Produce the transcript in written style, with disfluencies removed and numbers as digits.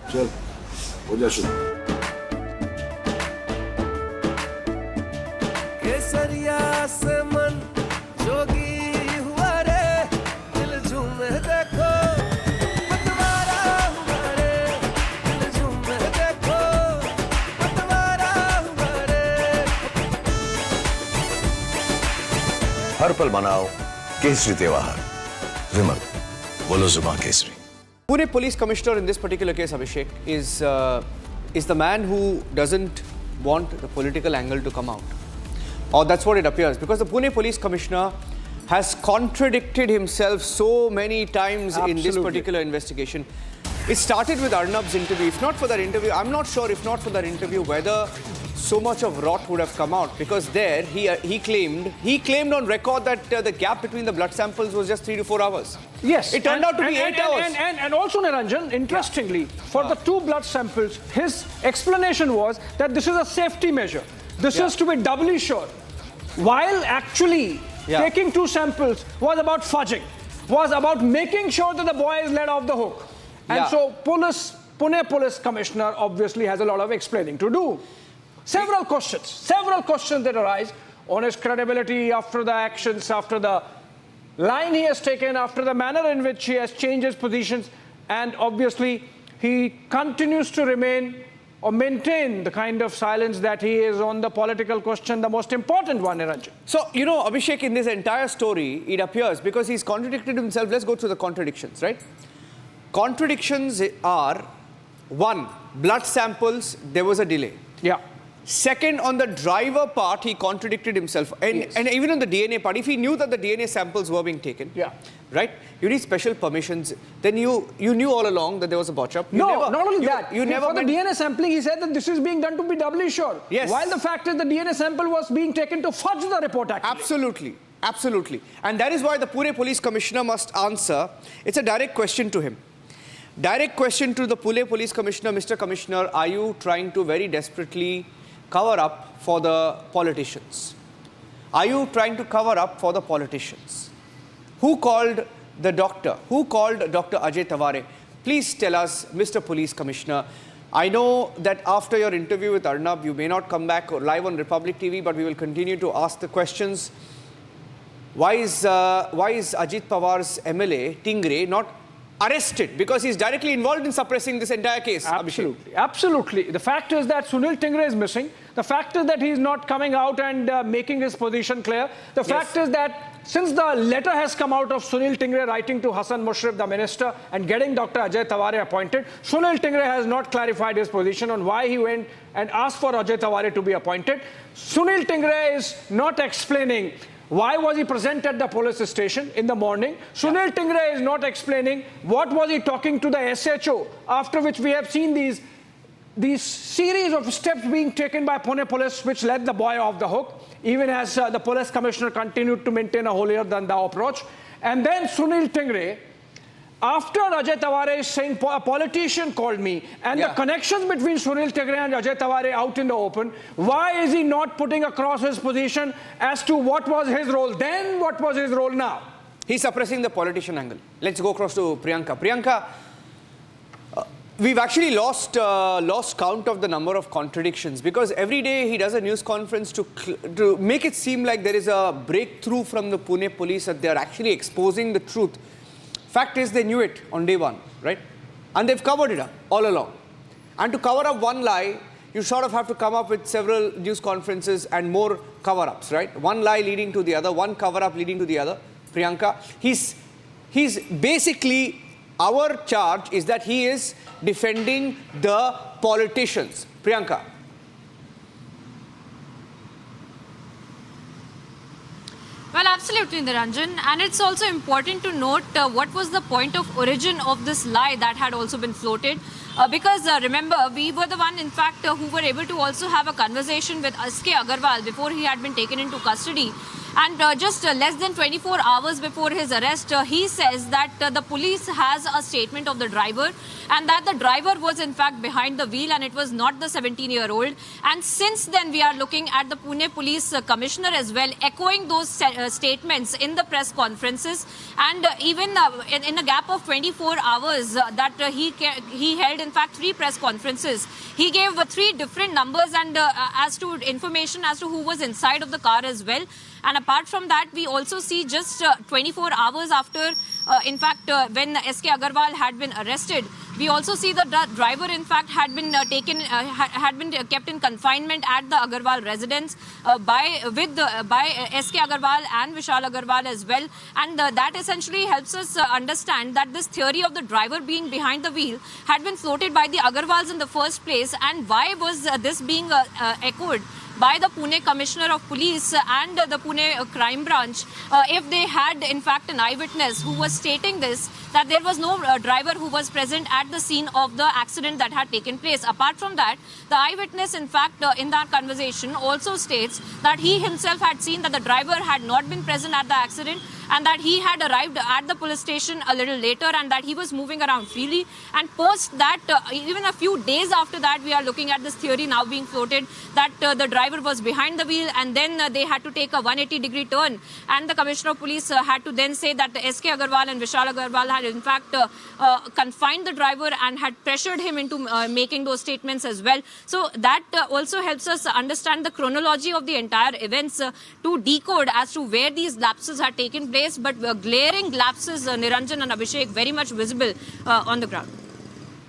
चल हो जा शुरू। केसरिया से मन जोगी हुआ रे, दिल झूमे देखो पतवारा हुआ रे, दिल झूमे देखो पतवारा हुआ रे। हर पल मनाओ केसरी त्योहार। विमल, बोलो जुबान Kesari. Pune Police Commissioner in this particular case, Abhishek, is the man who doesn't want the political angle to come out. Or that's what it appears. Because the Pune Police Commissioner has contradicted himself so many times in this particular investigation. It started with Arnab's interview. If not for that interview, I'm not sure if not for that interview whether so much of rot would have come out. Because there, he claimed on record that the gap between the blood samples was just 3 to 4 hours. Yes. It turned out to be 8 hours. And also, Niranjan, interestingly, for the 2 blood samples, his explanation was that this is a safety measure. This is to be doubly sure. While actually taking 2 samples was about fudging, was about making sure that the boy is let off the hook. And so Pune Police Commissioner obviously has a lot of explaining to do. Several questions that arise on his credibility after the actions, after the line he has taken, after the manner in which he has changed his positions, and obviously he continues to remain or maintain the kind of silence that he is on the political question, the most important one, Niranjan. So, you know, Abhishek, in this entire story, it appears, because he's contradicted himself, let's go through the contradictions, right? Contradictions are, 1, blood samples, there was a delay. Yeah. Second, on the driver part, he contradicted himself. And even on the DNA part, if he knew that the DNA samples were being taken, right? You need special permissions. Then you knew all along that there was a botch up. Not only that. For the DNA sampling, he said that this is being done to be doubly sure. Yes. While the fact is the DNA sample was being taken to fudge the report, actually. Absolutely. And that is why the Pune Police Commissioner must answer. It's a direct question to him. Direct question to the Pune Police Commissioner. Mr. Commissioner, are you trying to very desperately cover up for the politicians? Are you trying to cover up for the politicians? Who called the doctor? Who called Dr. Ajay Taware? Please tell us, Mr. Police Commissioner. I know that after your interview with Arnab, you may not come back live on Republic TV, but we will continue to ask the questions. Why is Ajit Pawar's MLA, Tingre, not arrested? Because he's directly involved in suppressing this entire case. Absolutely. The fact is that Sunil Tingre is missing. The fact is that he's not coming out and making his position clear. The fact is that since the letter has come out of Sunil Tingre writing to Hassan Mushrif, the minister, and getting Dr. Ajay Taware appointed, Sunil Tingre has not clarified his position on why he went and asked for Ajay Taware to be appointed. Sunil Tingre is not explaining why was he present at the police station in the morning. Sunil Tingre is not explaining what was he talking to the SHO, after which we have seen these series of steps being taken by Pune Police which led the boy off the hook, even as the police commissioner continued to maintain a holier-than-thou approach. And then Sunil Tingre, after Ajay Taware is saying a politician called me, and the connections between Sunil Tingre and Ajay Taware out in the open, why is he not putting across his position as to what was his role then, what was his role now? He's suppressing the politician angle. Let's go across to Priyanka. Priyanka, we've actually lost count of the number of contradictions, because every day he does a news conference to make it seem like there is a breakthrough from the Pune police, that they're actually exposing the truth. Fact is, they knew it on day 1, right? And they've covered it up all along. And to cover up one lie, you sort of have to come up with several news conferences and more cover-ups, right? One lie leading to the other, one cover-up leading to the other. Priyanka, he's basically, our charge is that he is defending the politicians. Priyanka. Well, absolutely, Niranjan. And it's also important to note what was the point of origin of this lie that had also been floated. Because remember, we were the one, in fact, who were able to also have a conversation with S.K. Agarwal before he had been taken into custody. And just less than 24 hours before his arrest, he says that the police has a statement of the driver and that the driver was in fact behind the wheel and it was not the 17-year-old. And since then we are looking at the Pune Police Commissioner as well echoing those statements in the press conferences, and even in a gap of 24 hours that he held in fact 3 press conferences. He gave 3 different numbers and as to information as to who was inside of the car as well. And apart from that, we also see just 24 hours after, in fact, when S.K. Agarwal had been arrested, we also see the driver, in fact, had been kept in confinement at the Agarwal residence by S.K. Agarwal and Vishal Agarwal as well. And that essentially helps us understand that this theory of the driver being behind the wheel had been floated by the Agarwals in the first place. And why was this being echoed by the Pune Commissioner of Police and the Pune Crime Branch, if they had in fact an eyewitness who was stating this, that there was no driver who was present at the scene of the accident that had taken place. Apart from that, the eyewitness in fact in that conversation also states that he himself had seen that the driver had not been present at the accident and that he had arrived at the police station a little later and that he was moving around freely. And post that, even a few days after that, we are looking at this theory now being floated that the driver was behind the wheel and then they had to take a 180-degree turn. And the Commissioner of Police had to then say that S.K. Agarwal and Vishal Agarwal had in fact confined the driver and had pressured him into making those statements as well. So that also helps us understand the chronology of the entire events to decode as to where these lapses had taken place. But glaring lapses, Niranjan and Abhishek, very much visible on the ground.